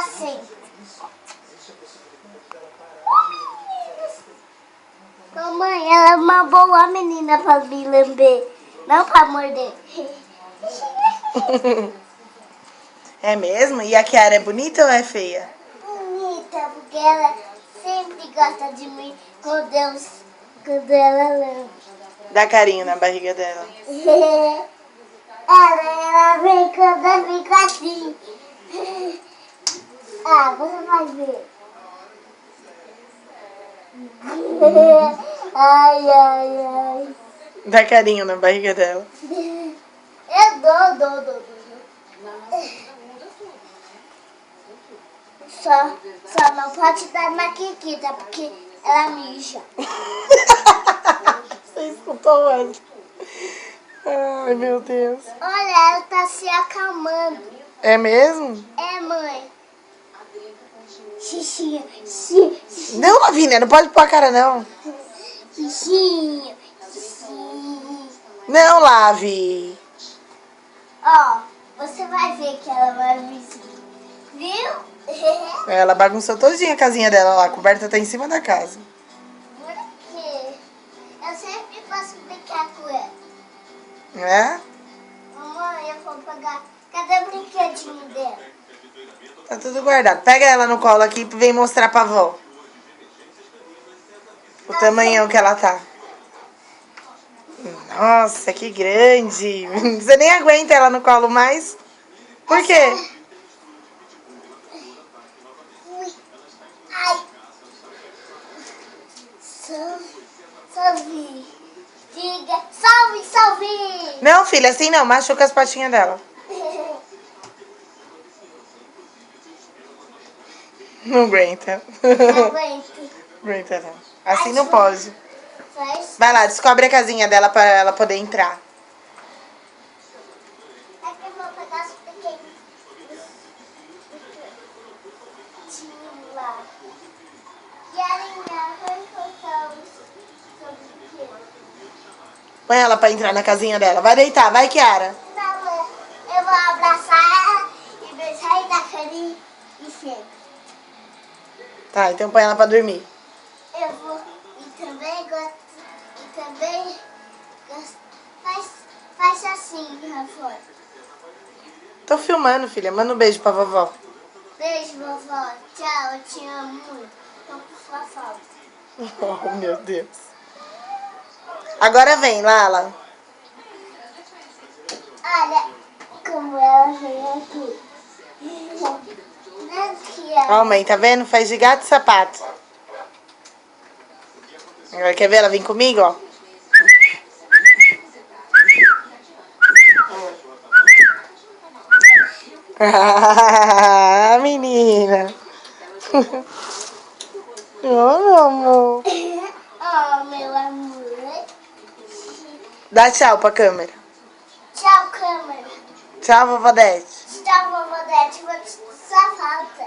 assim. Mamãe, ela é uma boa menina pra me lamber, não pra morder. É mesmo? E a Kiara é bonita ou é feia? Bonita, porque ela sempre gosta de mim quando ela lambe. Dá carinho na barriga dela. Ela vem quando eu fico assim. Ah, você vai ver. Ai, ai, ai. Dá carinho na barriga dela. Eu dou. Só não pode dar na Kikita, porque ela mija. Você escutou antes? Ai, meu Deus. Olha, ela tá se acalmando. É mesmo? É, mãe. Xixinho. Não, Lavínia, não pode pôr a cara, não. Xixinho. Não, Lavi. Ó, você vai ver que ela vai vir. Viu? Ela bagunçou todinha a casinha dela lá. A coberta tá em cima da casa. Por quê? Eu sempre posso brincar com ela. É? Mamãe, eu vou pegar. Cadê o brinquedinho dela? Tá tudo guardado. Pega ela no colo aqui e vem mostrar pra avó. O tamanhão que ela tá. Nossa, que grande. Você nem aguenta ela no colo mais. Por quê? Ui. Ai. Salve. Diga. Salve. Não, filha, assim não. Machuca as patinhas dela. Não aguenta. Não aguento. Aguenta não. Assim não pode. Faz. Vai lá, descobre a casinha dela pra ela poder entrar. É que eu vou pegar os pequenos. Lá. E a linha vai colocar os pequenos. Põe ela pra entrar na casinha dela. Vai deitar, vai, Kiara. Não, eu vou abraçar ela e beijar e dar carinho e sempre. Tá, então põe ela pra dormir. Eu vou e também gosto. E também gosto. Faz assim, Rafa. Tô filmando, filha. Manda um beijo pra vovó. Beijo, vovó. Tchau, eu te amo muito. Tô com sua falta. Oh, meu Deus. Agora vem, Lala. Olha como ela veio aqui. Aqui, ó. Ó, mãe, tá vendo? Faz de gato e sapato. Agora quer ver ela vir comigo, ó? Ah, menina. Oh, meu amor. Oh, meu amor. Dá tchau pra câmera. Tchau, câmera. Tchau, vovó Dete. Tchau, vovó Dete. Vou te sua falta.